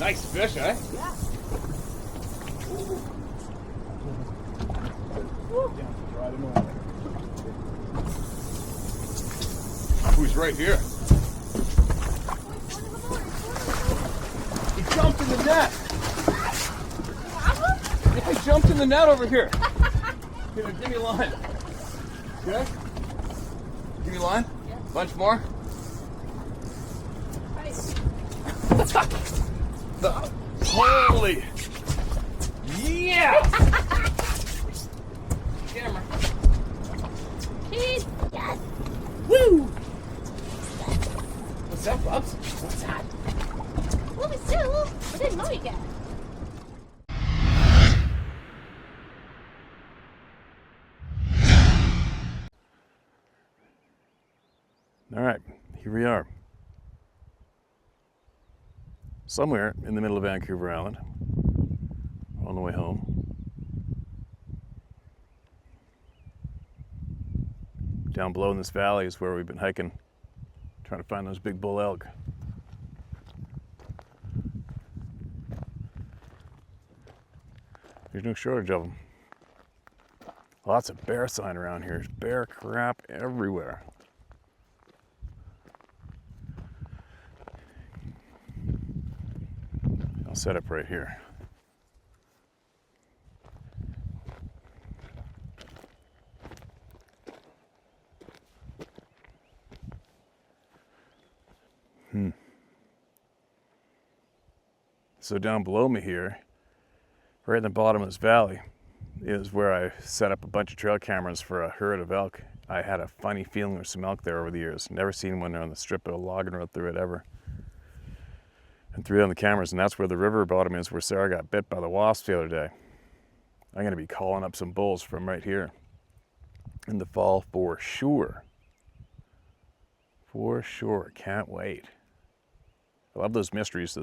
Nice fish, eh? Yeah. Who's right here? He jumped in the net. Yeah, he jumped in the net over here. Here, give me a line. Okay? Give me a line? Yeah. Bunch more? Nice. Holy! Yeah! Camera. Cheese. Yes. Woo! What's up, Bubs? What's that? Well, we still. We didn't know yet. All right, here we are. Somewhere in the middle of Vancouver Island, on the way home. Down below in this valley is where we've been hiking, trying to find those big bull elk. There's no shortage of them. Lots of bear sign around here. There's bear crap everywhere. I'll set up right here. So down below me here, right in the bottom of this valley, is where I set up a bunch of trail cameras for a herd of elk. I had a funny feeling there's some elk there over the years. Never seen one there on the strip of a logging road through it ever. And threw it on the cameras, and that's where the river bottom is, where Sarah got bit by the wasp the other day. I'm gonna be calling up some bulls from right here in the fall for sure. For sure, can't wait. I love those mysteries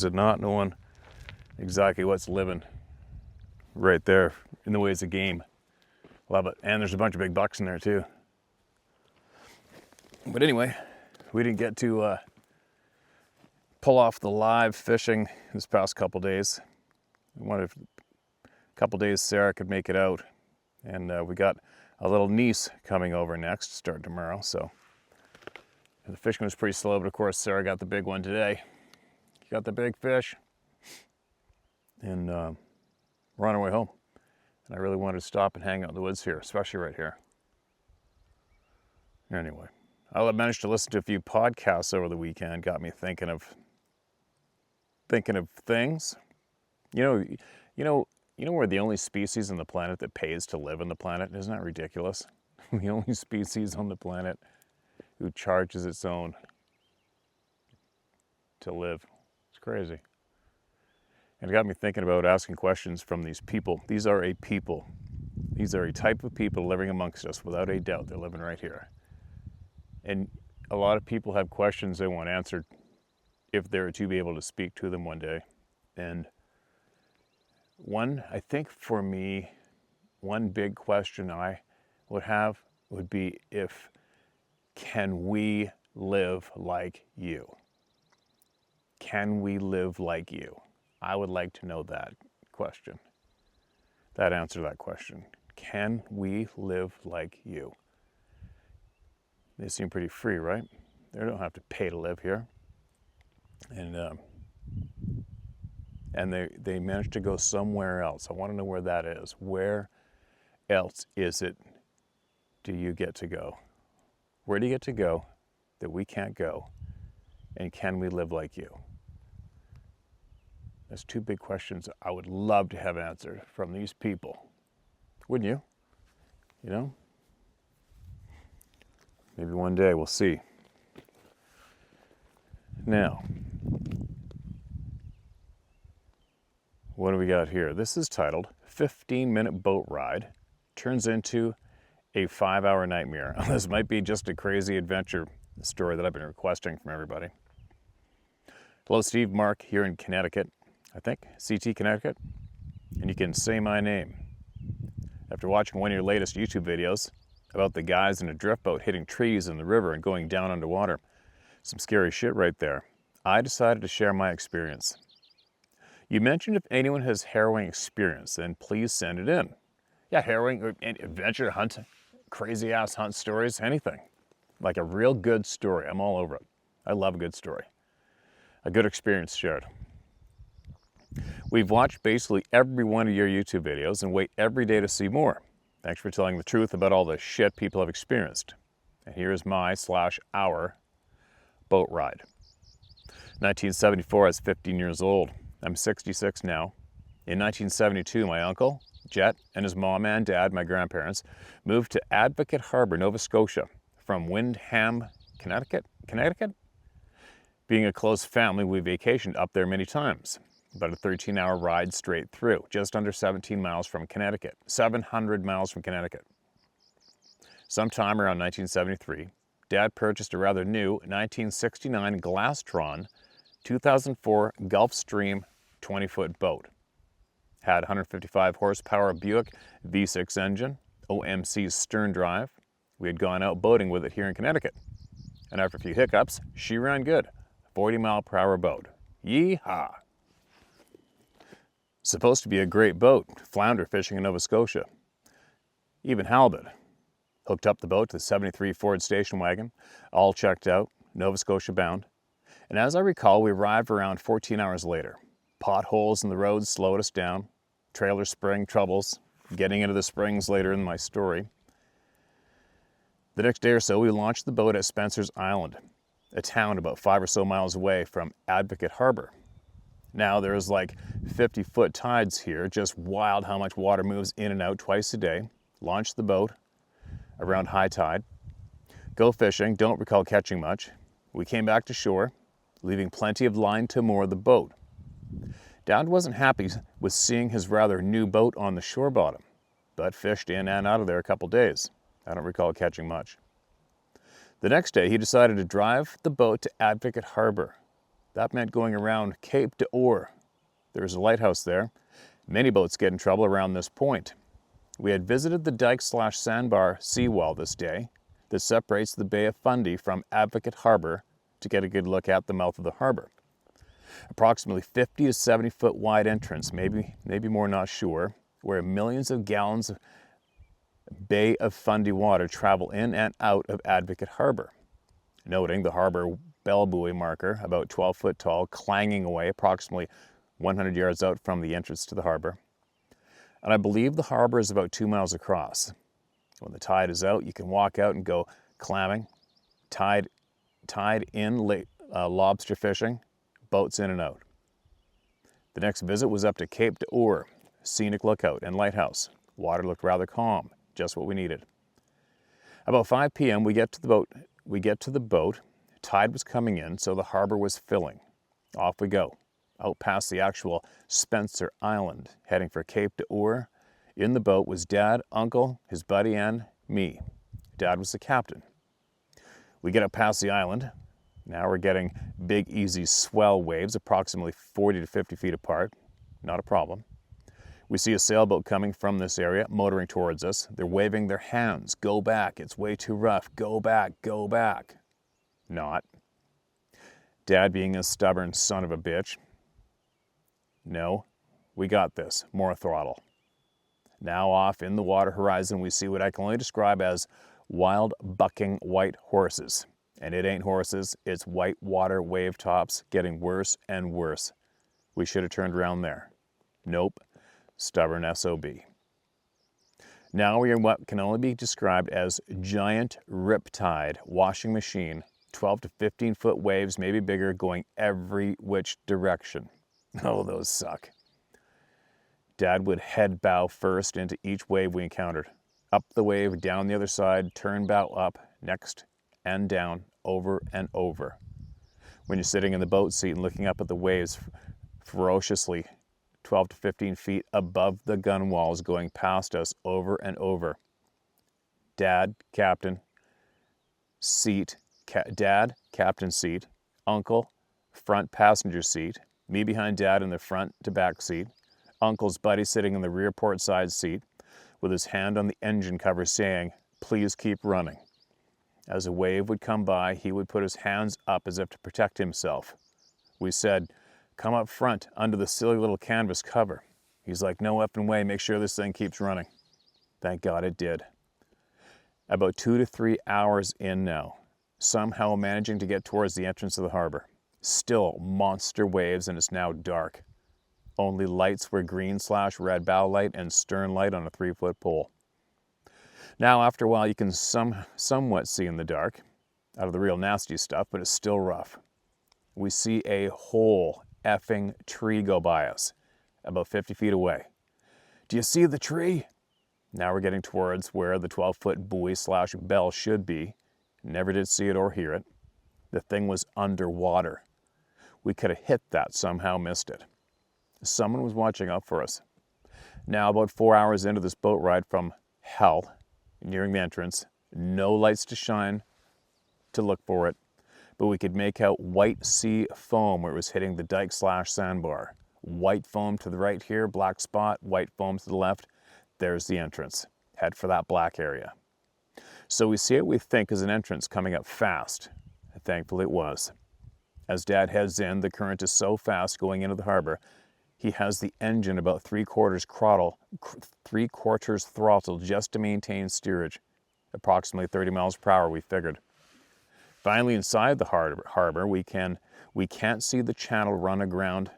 of not knowing exactly what's living right there in the ways of game. Love it. And there's a bunch of big bucks in there too. But anyway, we didn't get to pull off the live fishing this past couple days. I wondered if a couple days Sarah could make it out. And we got a little niece coming over next, start tomorrow. So the fishing was pretty slow, but of course Sarah got the big one today. Got the big fish. And we're on our way home. And I really wanted to stop and hang out in the woods here, especially right here. Anyway, I managed to listen to a few podcasts over the weekend, got me thinking of things. You know we're the only species on the planet that pays to live on the planet? Isn't that ridiculous? The only species on the planet who charges its own to live. It's crazy. And it got me thinking about asking questions from these people. These are a people. These are a type of people living amongst us, without a doubt. They're living right here. And a lot of people have questions they want answered if they're to be able to speak to them one day. And I think for me, one big question I would have would be can we live like you? Can we live like you? I would like to know that question. That answer to that question. Can we live like you? They seem pretty free, right? They don't have to pay to live here. And they managed to go somewhere else. I want to know where that is. Where else is it do you get to go? Where do you get to go that we can't go? And can we live like you? That's two big questions I would love to have answered from these people. Wouldn't you? You know? Maybe one day, we'll see. Now, what do we got here? This is titled 15-Minute Boat Ride Turns into a 5-Hour Nightmare. This might be just a crazy adventure story that I've been requesting from everybody. Hello, Steve, Mark, here in Connecticut. I think, CT, Connecticut. And you can say my name. After watching one of your latest YouTube videos about the guys in a drift boat hitting trees in the river and going down underwater, some scary shit right there, I decided to share my experience. You mentioned if anyone has harrowing experience, then please send it in. Yeah, harrowing, or adventure, hunt, crazy ass hunt stories, anything. Like a real good story. I'm all over it. I love a good story. A good experience shared. We've watched basically every one of your YouTube videos and wait every day to see more. Thanks for telling the truth about all the shit people have experienced. And here's my/our boat ride. 1974, I was 15 years old. I'm 66 now. In 1972, my uncle, Jet, and his mom and dad, my grandparents, moved to Advocate Harbor, Nova Scotia, from Windham, Connecticut? Being a close family, we vacationed up there many times. About a 13-hour ride straight through, just under 17 miles from Connecticut, 700 miles from Connecticut. Sometime around 1973, Dad purchased a rather new 1969 Glastron 2004 Gulfstream 20-foot boat. Had 155 horsepower Buick V6 engine, OMC stern drive. We had gone out boating with it here in Connecticut. And after a few hiccups, she ran good. 40-mile-per-hour boat. Yee-haw! Supposed to be a great boat, flounder fishing in Nova Scotia. Even halibut. Hooked up the boat to the 73 Ford station wagon, all checked out, Nova Scotia bound. And as I recall, we arrived around 14 hours later. Potholes in the roads slowed us down. Trailer spring troubles. Getting into the springs later in my story. The next day or so, we launched the boat at Spencer's Island, a town about 5 or so miles away from Advocate Harbor. Now there's like 50-foot tides here, just wild how much water moves in and out twice a day. Launched the boat around high tide. Go fishing, don't recall catching much. We came back to shore, leaving plenty of line to moor the boat. Dad wasn't happy with seeing his rather new boat on the shore bottom, but fished in and out of there a couple days. I don't recall catching much. The next day, he decided to drive the boat to Advocate Harbor. That meant going around Cape d'Or. There's a lighthouse there. Many boats get in trouble around this point. We had visited the dike/sandbar seawall this day that separates the Bay of Fundy from Advocate Harbor to get a good look at the mouth of the harbor. Approximately 50 to 70 foot wide entrance, maybe more, not sure, where millions of gallons of Bay of Fundy water travel in and out of Advocate Harbor. Noting the harbor bell buoy marker, about 12 foot tall, clanging away approximately 100 yards out from the entrance to the harbor. And I believe the harbor is about 2 miles across. When the tide is out, you can walk out and go clamming, tide in, lobster fishing, boats in and out. The next visit was up to Cape d'Or, scenic lookout and lighthouse. Water looked rather calm, just what we needed. About 5 p.m. we get to the boat. Tide was coming in, so the harbor was filling. Off we go, out past the actual Spencer Island, heading for Cape d'Or. In the boat was Dad, Uncle, his buddy, and me. Dad was the captain. We get up past the island. Now we're getting big, easy swell waves, approximately 40 to 50 feet apart. Not a problem. We see a sailboat coming from this area, motoring towards us. They're waving their hands. Go back, it's way too rough. Go back, go back. Not. Dad being a stubborn son of a bitch. No, we got this. More throttle. Now off in the water horizon, we see what I can only describe as wild bucking white horses. And it ain't horses, it's white water wave tops getting worse and worse. We should have turned around there. Nope. Stubborn SOB. Now we are in what can only be described as giant riptide washing machine, 12 to 15 foot waves, maybe bigger, going every which direction. Oh, those suck. Dad would head bow first into each wave we encountered. Up the wave, down the other side, turn bow up, next and down, over and over. When you're sitting in the boat seat and looking up at the waves ferociously, 12 to 15 feet above the gun walls going past us over and over. Dad, captain, seat, Dad, captain seat, Uncle, front passenger seat, me behind Dad in the front to back seat, Uncle's buddy sitting in the rear port side seat with his hand on the engine cover saying, "Please keep running." As a wave would come by, he would put his hands up as if to protect himself. We said, come up front under the silly little canvas cover. He's like, no effing way, make sure this thing keeps running. Thank God it did. About 2 to 3 hours in now, somehow managing to get towards the entrance of the harbor. Still monster waves, and it's now dark. Only lights were green/red bow light and stern light on a 3-foot pole. Now, after a while, you can somewhat see in the dark, out of the real nasty stuff, but it's still rough. We see a whole effing tree go by us, about 50 feet away. Do you see the tree? Now we're getting towards where the 12-foot buoy/bell should be. Never did see it or hear it. The thing was underwater. We could have hit that, somehow missed it. Someone was watching out for us. Now, about 4 hours into this boat ride from hell, nearing the entrance, no lights to shine to look for it, but we could make out white sea foam where it was hitting the dike/sandbar. White foam to the right here, black spot, white foam to the left. There's the entrance. Head for that black area. So we see what we think is an entrance coming up fast. And thankfully it was. As Dad heads in, the current is so fast going into the harbor, he has the engine about 3/4 throttle just to maintain steerage. Approximately 30 miles per hour, we figured. Finally, inside the harbor, we can't see the channel run aground.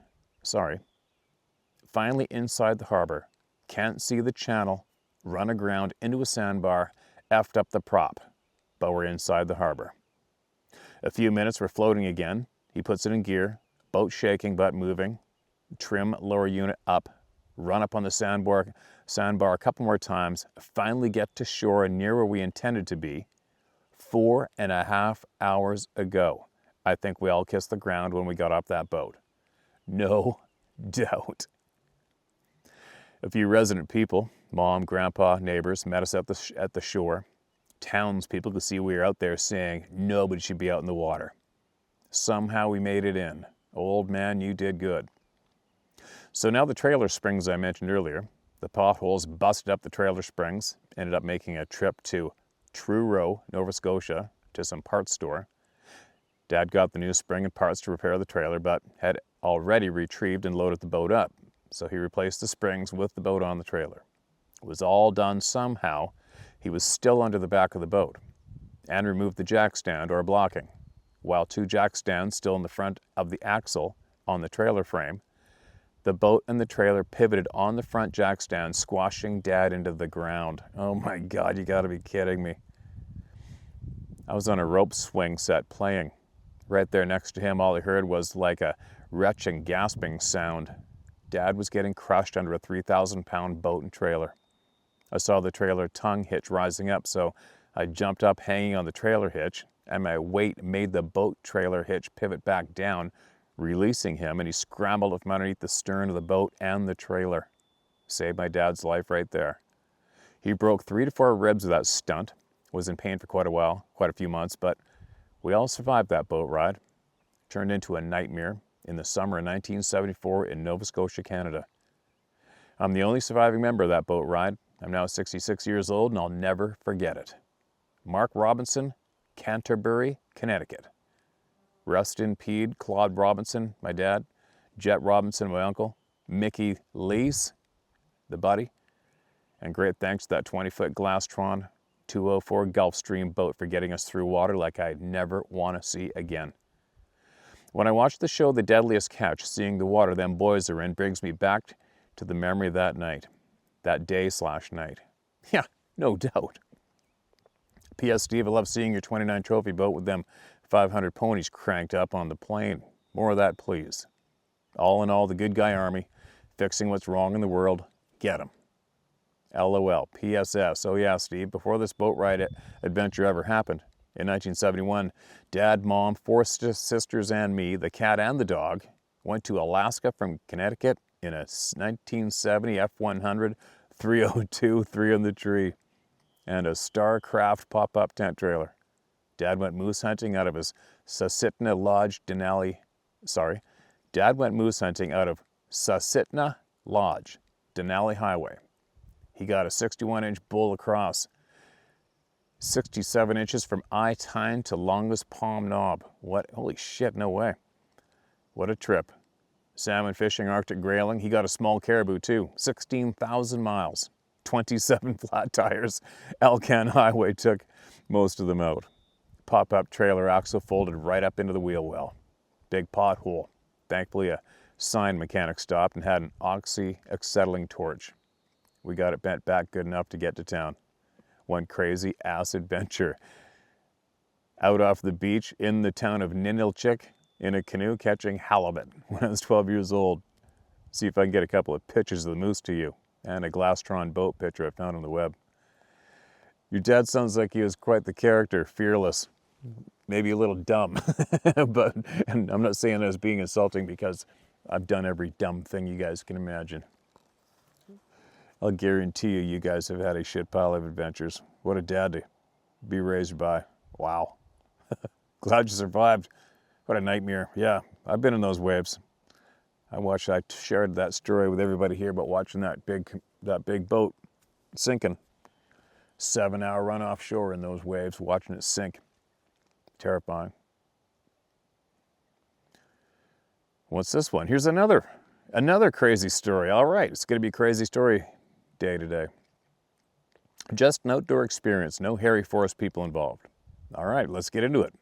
Finally, inside the harbor, can't see the channel run aground into a sandbar, effed up the prop, but we're inside the harbor. A few minutes, we're floating again. He puts it in gear, boat shaking but moving. Trim lower unit up, run up on the sandbar a couple more times, finally get to shore near where we intended to be. 4.5 hours ago. I think we all kissed the ground when we got off that boat. No doubt. A few resident people, Mom, Grandpa, neighbors, met us at the shore. Townspeople could see we were out there saying nobody should be out in the water. Somehow we made it in. Old man, you did good. So now the trailer springs I mentioned earlier, the potholes busted up the trailer springs, ended up making a trip to Truro, Nova Scotia, to some parts store. Dad got the new spring and parts to repair the trailer, but had already retrieved and loaded the boat up. So he replaced the springs with the boat on the trailer. It was all done somehow. He was still under the back of the boat, and removed the jack stand or blocking, while 2 jack stands still in the front of the axle on the trailer frame. The boat and the trailer pivoted on the front jack stand, squashing Dad into the ground. Oh my God, you gotta be kidding me. I was on a rope swing set playing. Right there next to him, all I heard was like a retching, gasping sound. Dad was getting crushed under a 3,000-pound boat and trailer. I saw the trailer tongue hitch rising up, so I jumped up hanging on the trailer hitch, and my weight made the boat trailer hitch pivot back down, releasing him, and he scrambled from underneath the stern of the boat and the trailer. Saved my dad's life right there. He broke 3 to 4 ribs of that stunt, was in pain for quite a few months, but we all survived that boat ride. Turned into a nightmare in the summer of 1974 in Nova Scotia, Canada. I'm the only surviving member of that boat ride. I'm now 66 years old, and I'll never forget it. Mark Robinson, Canterbury, Connecticut. Rest in peace, Claude Robinson, my dad, Jet Robinson, my uncle, Mickey Lees, the buddy, and great thanks to that 20-foot Glastron 204 Gulfstream boat for getting us through water like I'd never want to see again. When I watch the show The Deadliest Catch, seeing the water them boys are in brings me back to the memory of that night, that day/night. Yeah, no doubt. P.S. Steve, I love seeing your 29 trophy boat with them 500 ponies cranked up on the plane. More of that, please. All in all, the good guy army, fixing what's wrong in the world. Get 'em. LOL. PSS. Oh yeah, Steve, before this boat ride adventure ever happened, in 1971, Dad, Mom, 4 sisters, and me, the cat and the dog, went to Alaska from Connecticut in a 1970 F-100 302 3 in the tree and a Starcraft pop-up tent trailer. Dad went moose hunting out of his Susitna Lodge, Dad went moose hunting out of Susitna Lodge, Denali Highway. He got a 61-inch bull across, 67 inches from eye tine to longest palm knob. What? Holy shit, no way. What a trip. Salmon fishing, Arctic grayling. He got a small caribou too. 16,000 miles, 27 flat tires. Alcan Highway took most of them out. Pop-up trailer axle folded right up into the wheel well. Big pothole. Thankfully, a sign mechanic stopped and had an oxy-acetylene torch. We got it bent back good enough to get to town. One crazy ass adventure. Out off the beach in the town of Ninilchik in a canoe catching halibut when I was 12 years old. See if I can get a couple of pictures of the moose to you and a Glastron boat picture I found on the web. Your dad sounds like he was quite the character, fearless, maybe a little dumb, but and I'm not saying that as being insulting because I've done every dumb thing you guys can imagine. I'll guarantee you, you guys have had a shit pile of adventures. What a dad to be raised by. Wow. Glad you survived. What a nightmare. Yeah, I've been in those waves. I shared that story with everybody here about watching that big boat sinking. 7-hour run offshore in those waves, watching it sink. Terrifying. What's this one? Here's another crazy story. All right, it's going to be crazy story day today. Just an outdoor experience, no hairy forest people involved. All right, let's get into it.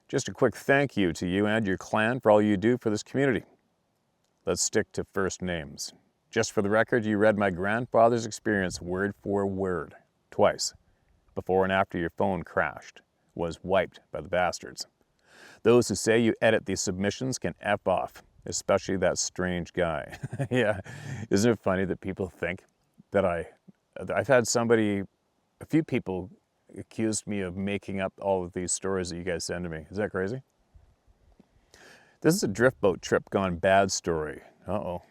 Just a quick thank you to you and your clan for all you do for this community. Let's stick to first names. Just for the record, you read my grandfather's experience word for word, twice, before and after your phone crashed, was wiped by the bastards. Those who say you edit these submissions can F off, especially that strange guy. Yeah, isn't it funny that people think that I've had a few people accused me of making up all of these stories that you guys send to me. Is that crazy? This is a drift boat trip gone bad story. Uh-oh.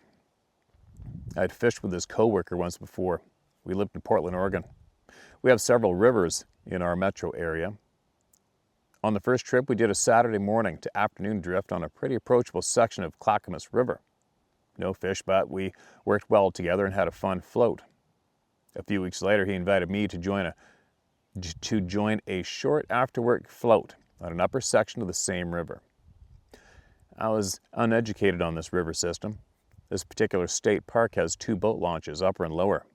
I'd fished with this coworker once before. We lived in Portland, Oregon. We have several rivers in our metro area. On the first trip, we did a Saturday morning to afternoon drift on a pretty approachable section of Clackamas River. No fish, but we worked well together and had a fun float. A few weeks later, he invited me to join a short after-work float on an upper section of the same river. I was uneducated on this river system. This particular state park has 2 boat launches, upper and lower.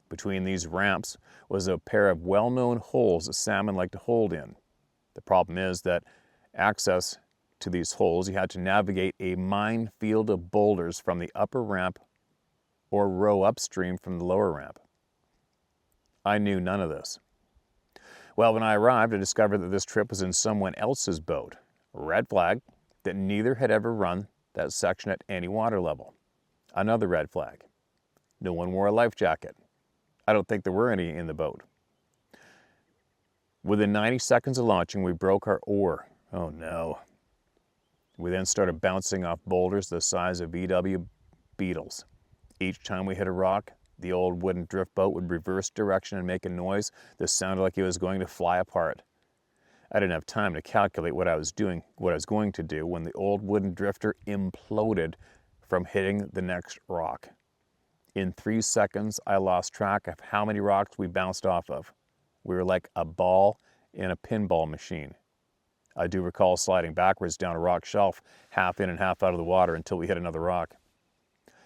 Between these ramps was a pair of well-known holes that salmon like to hold in. The problem is that access to these holes, you had to navigate a minefield of boulders from the upper ramp or row upstream from the lower ramp. I knew none of this. Well, when I arrived, I discovered that this trip was in someone else's boat. Red flag that neither had ever run that section at any water level. Another red flag. No one wore a life jacket. I don't think there were any in the boat. Within 90 seconds of launching, we broke our oar. Oh no. We then started bouncing off boulders the size of VW Beetles. Each time we hit a rock, the old wooden drift boat would reverse direction and make a noise that sounded like it was going to fly apart. I didn't have time to calculate what I was going to do when the old wooden drifter imploded from hitting the next rock. In 3 seconds, I lost track of how many rocks we bounced off of. We were like a ball in a pinball machine. I do recall sliding backwards down a rock shelf, half in and half out of the water until we hit another rock.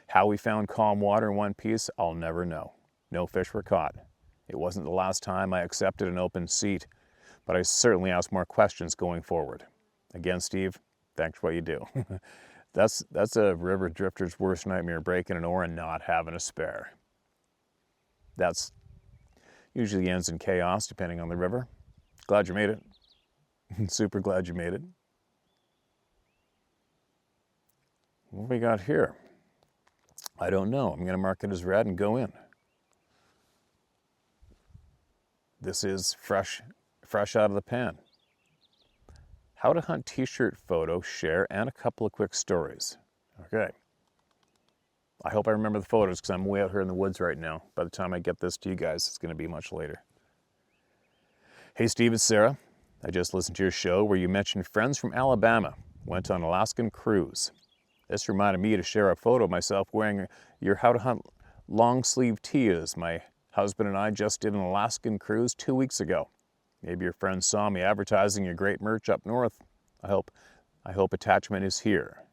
How we found calm water in one piece, I'll never know. No fish were caught. It wasn't the last time I accepted an open seat, but I certainly asked more questions going forward. Again, Steve, thanks for what you do. That's a river drifter's worst nightmare, breaking an oar and not having a spare. That's usually ends in chaos, depending on the river. Glad you made it. Super glad you made it. What do we got here? I don't know. I'm going to mark it as red and go in. This is fresh out of the pan. How to hunt t-shirt photo, share, and a couple of quick stories. Okay. I hope I remember the photos because I'm way out here in the woods right now. By the time I get this to you guys, it's going to be much later. Hey, Steve and Sarah. I just listened to your show where you mentioned friends from Alabama went on an Alaskan cruise. This reminded me to share a photo of myself wearing your How to Hunt long sleeve tee as my husband and I just did an Alaskan cruise 2 weeks ago. Maybe your friends saw me advertising your great merch up north. I hope attachment is here.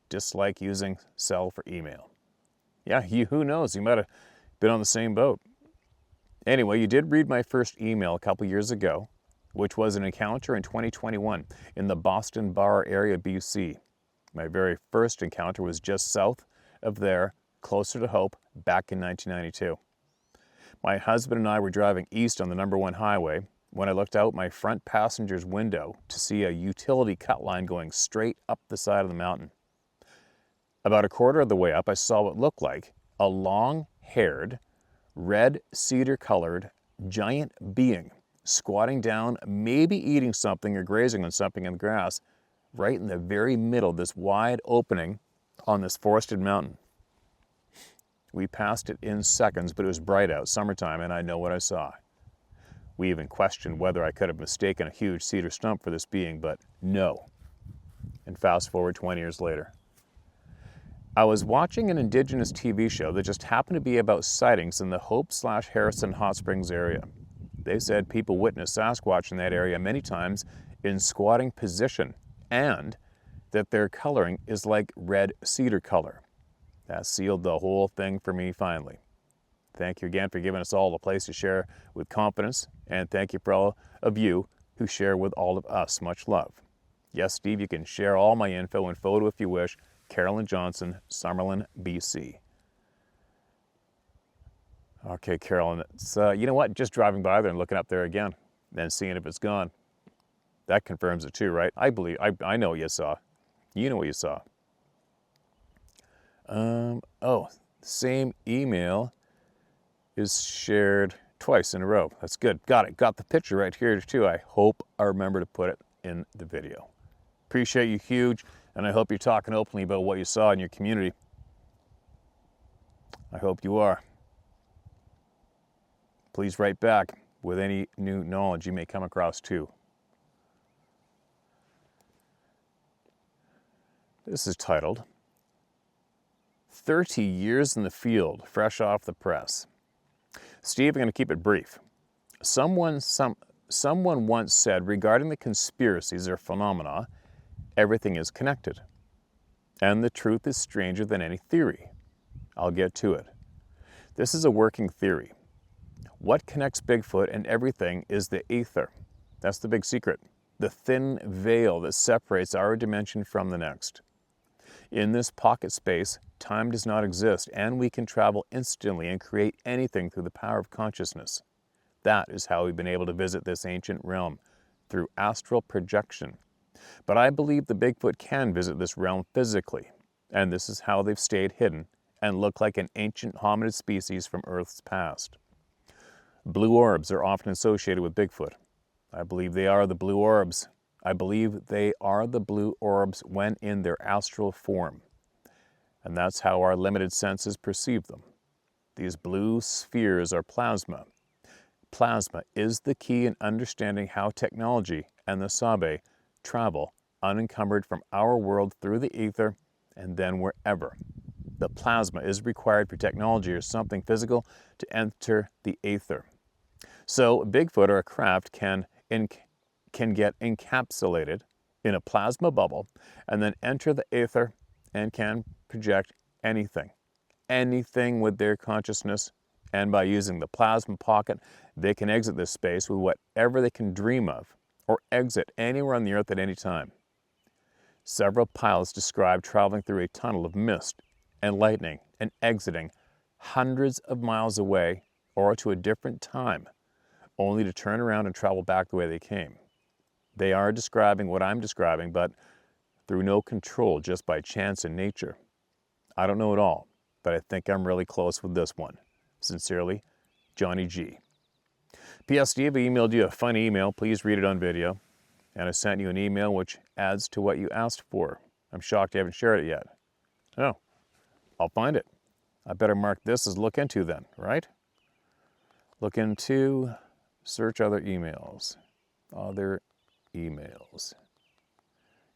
dislike using cell for email. Yeah, who knows? You might have been on the same boat. Anyway, you did read my first email a couple years ago, which was an encounter in 2021 in the Boston Bar area, BC. My very first encounter was just south of there, closer to Hope, back in 1992. My husband and I were driving east on the number 1 highway when I looked out my front passenger's window to see a utility cut line going straight up the side of the mountain. About a quarter of the way up, I saw what looked like a long-haired, red cedar-colored giant being squatting down, maybe eating something or grazing on something in the grass, right in the very middle of this wide opening on this forested mountain. We passed it in seconds, but it was bright out, summertime, and I know what I saw. We even questioned whether I could have mistaken a huge cedar stump for this being, but no. And fast forward 20 years later. I was watching an Indigenous TV show that just happened to be about sightings in the Hope/Harrison Hot Springs area. They said people witnessed Sasquatch in that area many times in squatting position, and that their coloring is like red cedar color. That sealed the whole thing for me finally. Thank you again for giving us all a place to share with confidence, and thank you for all of you who share with all of us. Much love. Yes, Steve, you can share all my info and photo if you wish. Carolyn Johnson, Summerlin, BC. Okay, Carolyn, it's, you know what? Just driving by there and looking up there again, then seeing if it's gone. That confirms it too, right? I know what you saw. You know what you saw. Oh, same email is shared twice in a row. That's good. Got it. Got the picture right here too. I hope I remember to put it in the video. Appreciate you huge, and I hope you're talking openly about what you saw in your community. I hope you are. Please write back with any new knowledge you may come across too. This is titled 30 Years in the Field, Fresh Off the Press. Steve, I'm going to keep it brief. Someone once said regarding the conspiracies or phenomena, everything is connected. And the truth is stranger than any theory. I'll get to it. This is a working theory. What connects Bigfoot and everything is the ether. That's the big secret. The thin veil that separates our dimension from the next. In this pocket space, time does not exist, and we can travel instantly and create anything through the power of consciousness. That is how we've been able to visit this ancient realm, through astral projection. But I believe the Bigfoot can visit this realm physically, and this is how they've stayed hidden and look like an ancient hominid species from Earth's past. Blue orbs are often associated with Bigfoot. I believe they are the blue orbs. I believe they are the blue orbs when in their astral form. And that's how our limited senses perceive them. These blue spheres are plasma. Plasma is the key in understanding how technology and the Sabe travel unencumbered from our world through the ether and then wherever. The plasma is required for technology or something physical to enter the ether. So Bigfoot or a craft can get encapsulated in a plasma bubble and then enter the ether and can project anything with their consciousness, and by using the plasma pocket they can exit this space with whatever they can dream of or exit anywhere on the earth at any time. Several pilots describe traveling through a tunnel of mist and lightning and exiting hundreds of miles away or to a different time, only to turn around and travel back the way they came. They are describing what I'm describing, but through no control, just by chance and nature. I don't know it all, but I think I'm really close with this one. Sincerely, Johnny G. P.S. Steve, I emailed you a funny email. Please read it on video. And I sent you an email which adds to what you asked for. I'm shocked you haven't shared it yet. Oh, I'll find it. I better mark this as look into then, right? Look into, search other emails. Other emails.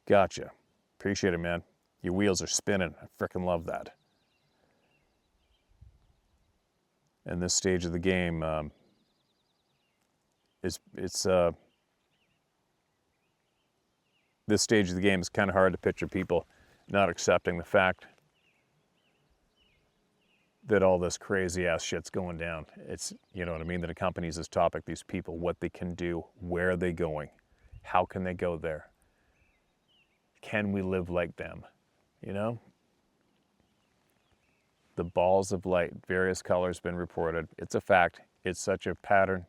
Gotcha. Appreciate it, man. Your wheels are spinning. I frickin' love that. And this stage of the game, this stage of the game is kind of hard to picture people not accepting the fact that all this crazy ass shit's going down. It's, you know what I mean, that accompanies this topic, these people, what they can do, where are they going, how can they go there? Can we live like them? You know? The balls of light, various colors been reported. It's a fact. It's such a pattern.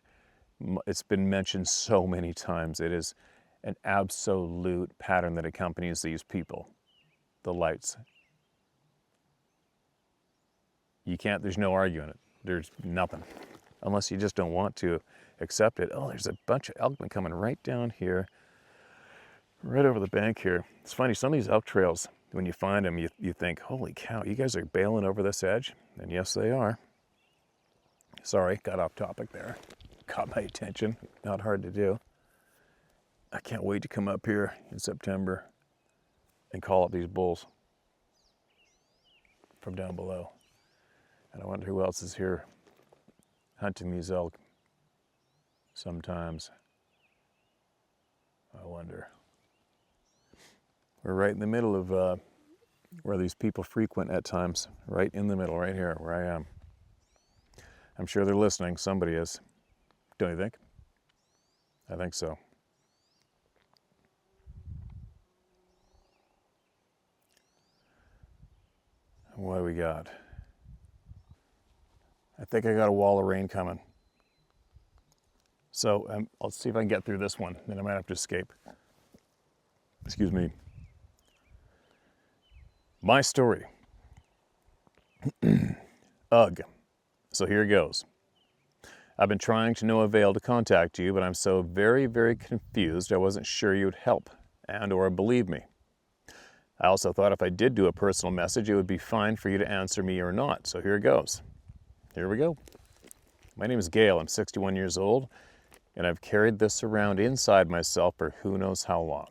It's been mentioned so many times. It is an absolute pattern that accompanies these people. The lights. You can't, there's no arguing it. There's nothing. Unless you just don't want to accept it. Oh, there's a bunch of elk coming right down here. Right over the bank here. It's funny, some of these elk trails, when you find them, you think, holy cow, you guys are bailing over this edge? And yes, they are. Sorry, got off topic there. Caught my attention. Not hard to do. I can't wait to come up here in September and call up these bulls from down below. And I wonder who else is here hunting these elk sometimes. I wonder. We're right in the middle of where these people frequent at times. Right in the middle, right here, where I am. I'm sure they're listening. Somebody is. Don't you think? I think so. What do we got? I think I got a wall of rain coming. So I'll see if I can get through this one, then I might have to escape. Excuse me. My story. Ugh. So here goes. I've been trying to no avail to contact you, but I'm so very, very confused I wasn't sure you'd help and or believe me. I also thought if I did do a personal message, it would be fine for you to answer me or not. So here goes. Here we go. My name is Gail. I'm 61 years old, and I've carried this around inside myself for who knows how long.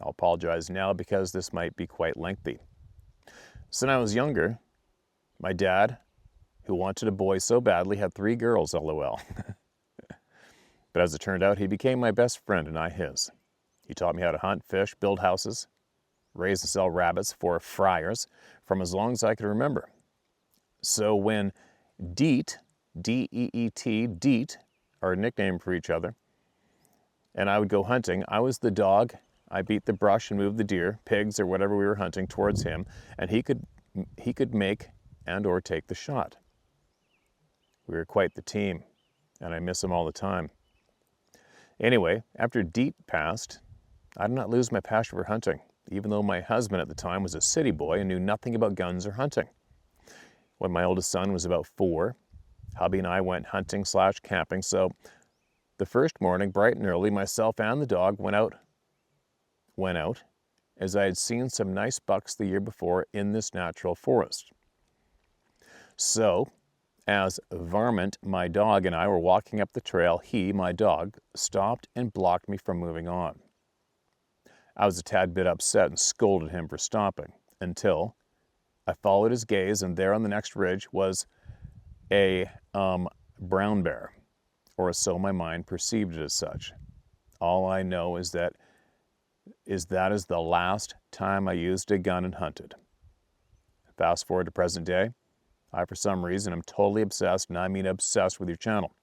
I'll apologize now because this might be quite lengthy. So when I was younger, my dad, who wanted a boy so badly, had 3 girls, LOL. But as it turned out, he became my best friend and I his. He taught me how to hunt, fish, build houses, raise and sell rabbits for friars from as long as I could remember. So when Deet, D-E-E-T, Deet, our nickname for each other, and I would go hunting, I was the dog. I beat the brush and moved the deer, pigs, or whatever we were hunting towards him, and he could make and or take the shot. We were quite the team, and I miss him all the time. Anyway, after Deet passed, I did not lose my passion for hunting, even though my husband at the time was a city boy and knew nothing about guns or hunting. When my oldest son was about 4, hubby and I went hunting/camping, so the first morning, bright and early, myself and the dog went out, as I had seen some nice bucks the year before in this natural forest. So, as Varmint, my dog, and I were walking up the trail, he, my dog, stopped and blocked me from moving on. I was a tad bit upset and scolded him for stopping, until I followed his gaze, and there on the next ridge was a brown bear, or so my mind perceived it as such. All I know is that is the last time I used a gun and hunted. Fast forward to present day, I, for some reason, am totally obsessed, and I mean obsessed with your channel.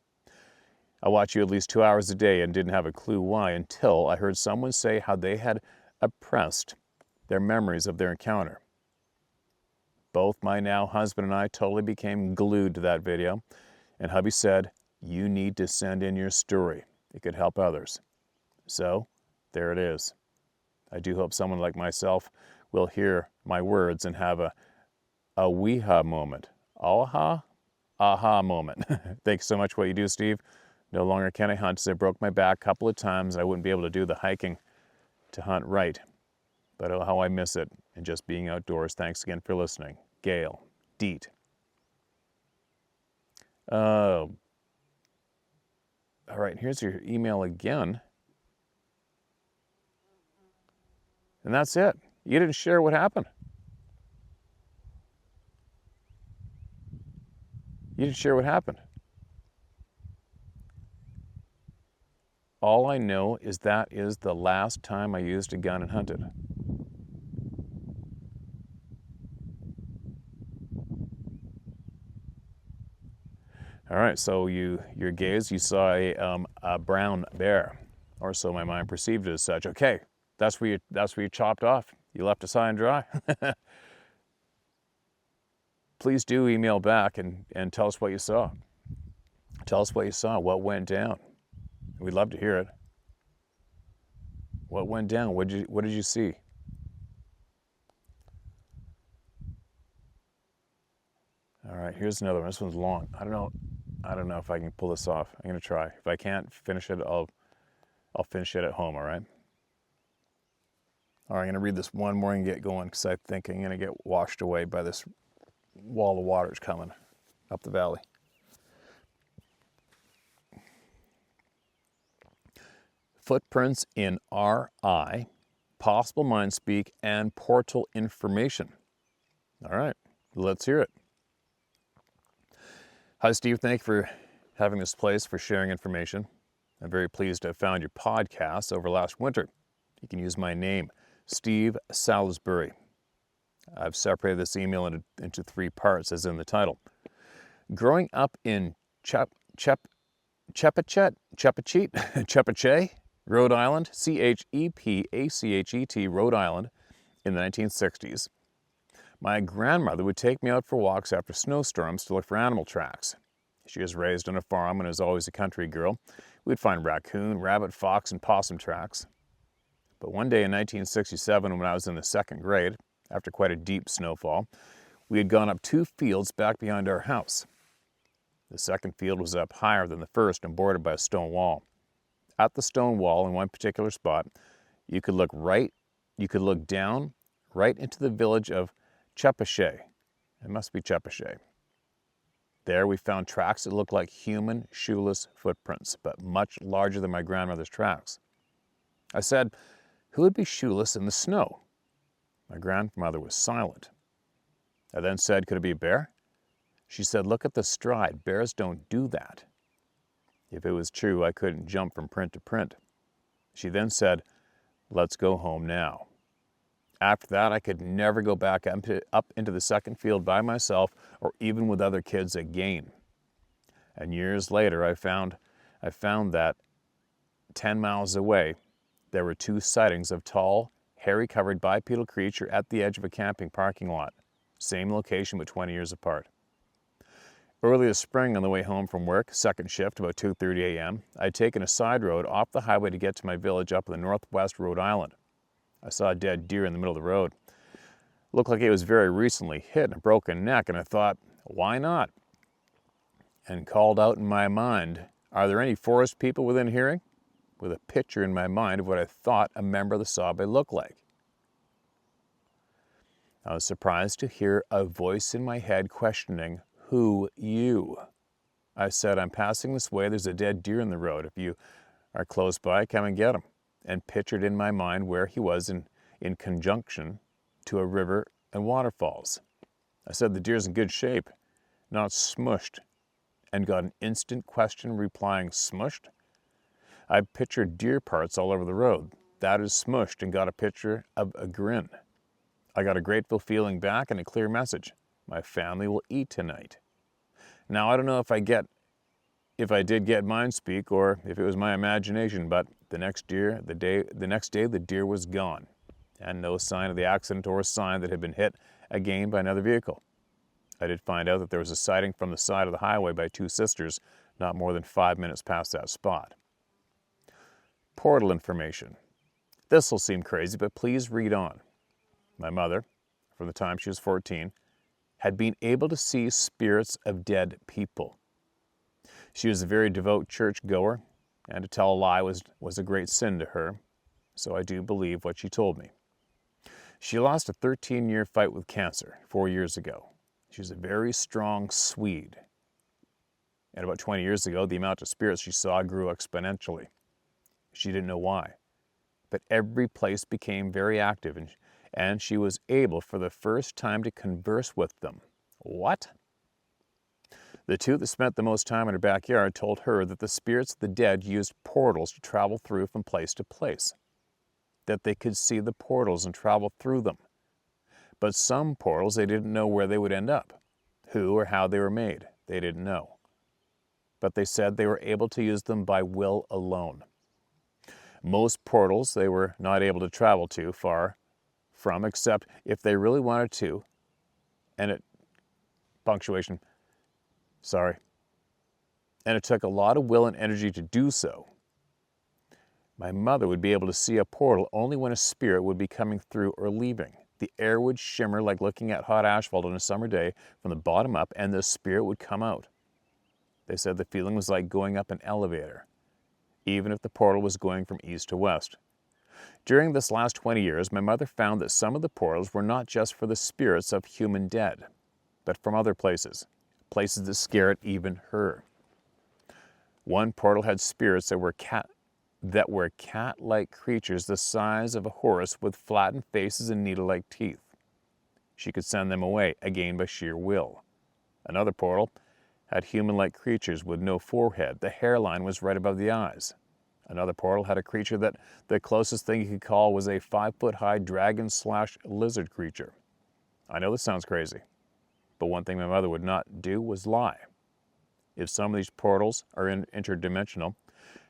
I watch you at least 2 hours a day and didn't have a clue why until I heard someone say how they had oppressed their memories of their encounter. Both my now husband and I totally became glued to that video, and hubby said, you need to send in your story. It could help others. So, there it is. I do hope someone like myself will hear my words and have a weeha moment. Aha moment. Thanks so much for what you do, Steve. No longer can I hunt as I broke my back a couple of times. I wouldn't be able to do the hiking to hunt right. But oh, how I miss it and just being outdoors. Thanks again for listening. Gail, Deet. All right, here's your email again. And that's it. You didn't share what happened. You didn't share what happened. All I know is that is the last time I used a gun and hunted. All right, so your gaze, you saw a brown bear, or so my mind perceived it as such. Okay, that's where you chopped off. You left us high and dry. Please do email back and tell us what you saw. Tell us what you saw, what went down. We'd love to hear it. What went down? What did you see? All right, here's another one. This one's long. I don't know if I can pull this off. I'm gonna try. If I can't finish it, I'll finish it at home. All right. All right, I'm gonna read this one more and get going because I think I'm gonna get washed away by this wall of water's coming up the valley. Footprints in RI, possible mind speak, and portal information. All right, let's hear it. Hi, Steve. Thank you for having this place, for sharing information. I'm very pleased to have found your podcast over last winter. You can use my name, Steve Salisbury. I've separated this email into 3 parts, as in the title. Growing up in Chepachet, Rhode Island, Chepachet, Rhode Island, in the 1960s, my grandmother would take me out for walks after snowstorms to look for animal tracks. She was raised on a farm and was always a country girl. We'd find raccoon, rabbit, fox, and possum tracks. But one day in 1967, when I was in the 2nd grade, after quite a deep snowfall, we had gone up 2 fields back behind our house. The 2nd field was up higher than the 1st and bordered by a stone wall. At the stone wall, in one particular spot, you could look down right into the village of Chepachet. It must be Chepachet. There we found tracks that looked like human shoeless footprints, but much larger than my grandmother's tracks. I said, "Who would be shoeless in the snow?" My grandmother was silent. I then said, "Could it be a bear?" She said, "Look at the stride. Bears don't do that." If it was true, I couldn't jump from print to print. She then said, "Let's go home now." After that, I could never go back up into the 2nd field by myself or even with other kids again. And years later, I found that 10 miles away, there were 2 sightings of tall, hairy-covered bipedal creature at the edge of a camping parking lot. Same location, but 20 years apart. Early this spring, on the way home from work, 2nd shift, about 2:30 a.m., I had taken a side road off the highway to get to my village up in the northwest Rhode Island. I saw a dead deer in the middle of the road. Looked like it was very recently hit and a broken neck, and I thought, why not? And called out in my mind, "Are there any forest people within hearing?" with a picture in my mind of what I thought a member of the Sabe looked like. I was surprised to hear a voice in my head questioning, "Who you?" I said, "I'm passing this way. There's a dead deer in the road. If you are close by, come and get him." And pictured in my mind where he was in conjunction to a river and waterfalls. I said, "The deer's in good shape, not smushed," and got an instant question replying, "Smushed?" I pictured deer parts all over the road. That is smushed, and got a picture of a grin. I got a grateful feeling back and a clear message. My family will eat tonight. Now, I don't know if I did get mind speak or if it was my imagination, but the next day the deer was gone, and no sign of the accident or a sign that it had been hit again by another vehicle. I did find out that there was a sighting from the side of the highway by 2 sisters not more than 5 minutes past that spot. Portal information. This will seem crazy, but please read on. My mother, from the time she was 14, had been able to see spirits of dead people. She was a very devout church-goer, and to tell a lie was a great sin to her, so I do believe what she told me. She lost a 13-year fight with cancer 4 years ago. She was a very strong Swede. And about 20 years ago, the amount of spirits she saw grew exponentially. She didn't know why, but every place became very active, and she was able for the first time to converse with them. What? The 2 that spent the most time in her backyard told her that the spirits of the dead used portals to travel through from place to place, that they could see the portals and travel through them. But some portals, they didn't know where they would end up, who or how they were made. They didn't know. but they said they were able to use them by will alone. Most portals they were not able to travel too far from, except if they really wanted to, and it took a lot of will and energy to do so. My mother would be able to see a portal only when a spirit would be coming through or leaving. The air would shimmer like looking at hot asphalt on a summer day from the bottom up, and the spirit would come out. They said the feeling was like going up an elevator, even if the portal was going from east to west. During this last 20 years, my mother found that some of the portals were not just for the spirits of human dead, but from other places, places that scared even her. One portal had spirits that were cat-like creatures the size of a horse with flattened faces and needle-like teeth. She could send them away, again by sheer will. Another portal had human-like creatures with no forehead. The hairline was right above the eyes. Another portal had a creature that the closest thing you could call was a 5-foot-high dragon/lizard creature. I know this sounds crazy, but one thing my mother would not do was lie. If some of these portals are interdimensional,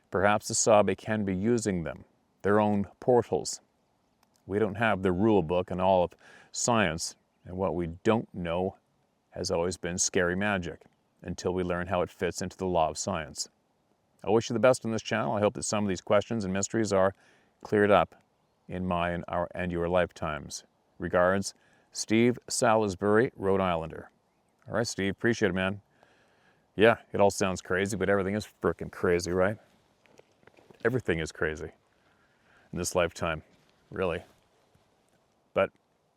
perhaps the Sabe can be using them, their own portals. We don't have the rule book and all of science, and what we don't know has always been scary magic until we learn how it fits into the law of science. I wish you the best on this channel. I hope that some of these questions and mysteries are cleared up in my and your lifetimes. Regards, Steve Salisbury, Rhode Islander. All right, Steve, appreciate it, man. Yeah, it all sounds crazy, but everything is frickin' crazy, right? Everything is crazy in this lifetime, really. But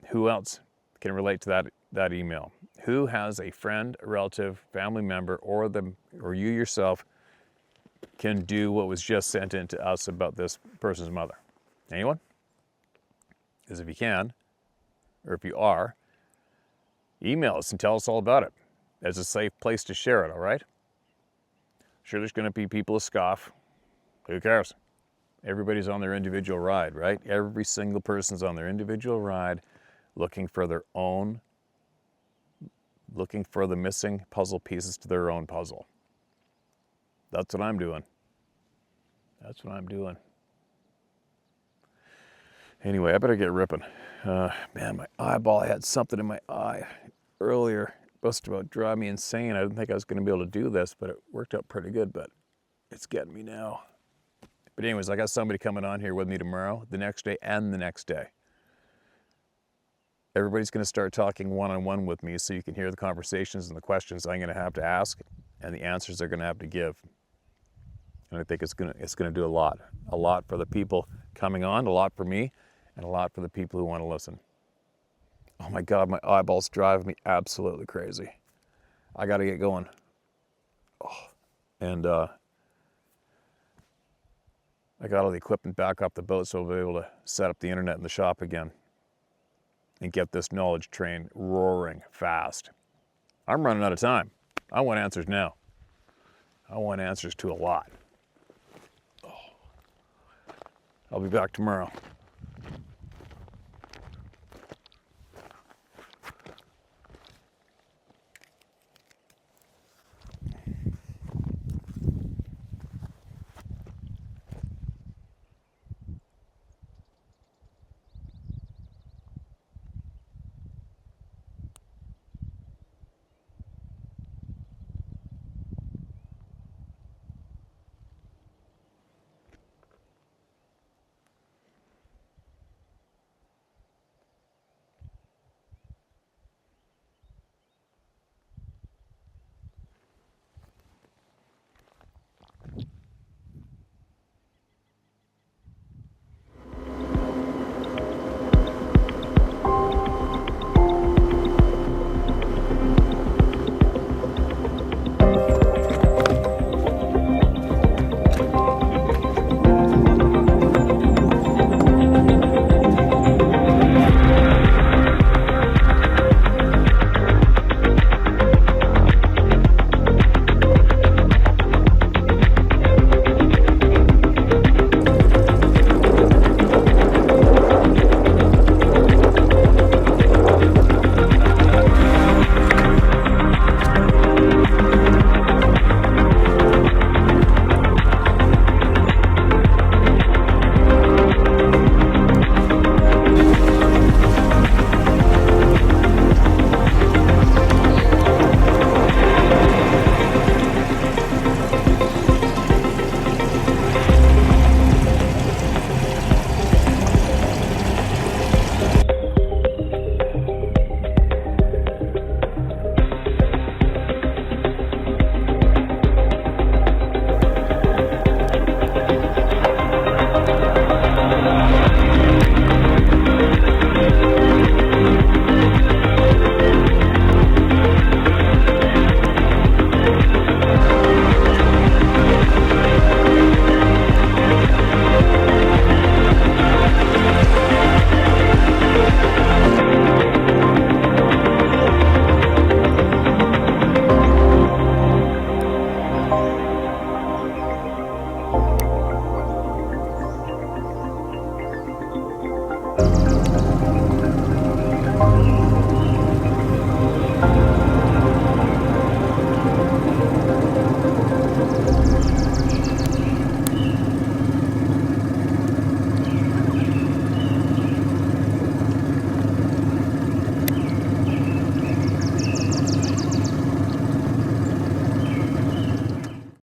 who else can relate to that email? Who has a friend, a relative, family member, or you yourself can do what was just sent in to us about this person's mother? Anyone? Because if you can, or if you are, email us and tell us all about it. It's a safe place to share it, all right? Sure, there's going to be people who scoff. Who cares? Everybody's on their individual ride, right? Every single person's on their individual ride looking for the missing puzzle pieces to their own puzzle. That's what I'm doing. That's what I'm doing. Anyway, I better get ripping. Man, my eyeball, I had something in my eye earlier. Supposed to drive me insane. I didn't think I was going to be able to do this, but it worked out pretty good, but it's getting me now. But anyways, I got somebody coming on here with me tomorrow, the next day, and the next day. Everybody's going to start talking one-on-one with me so you can hear the conversations and the questions I'm going to have to ask and the answers they're going to have to give. And I think it's going to do a lot for the people coming on, a lot for me, and a lot for the people who want to listen. Oh my God, my eyeballs drive me absolutely crazy. I got to get going. Oh. And I got all the equipment back off the boat, so I'll be able to set up the internet in the shop again and get this knowledge train roaring fast. I'm running out of time. I want answers now. I want answers to a lot. Oh. I'll be back tomorrow. Bye.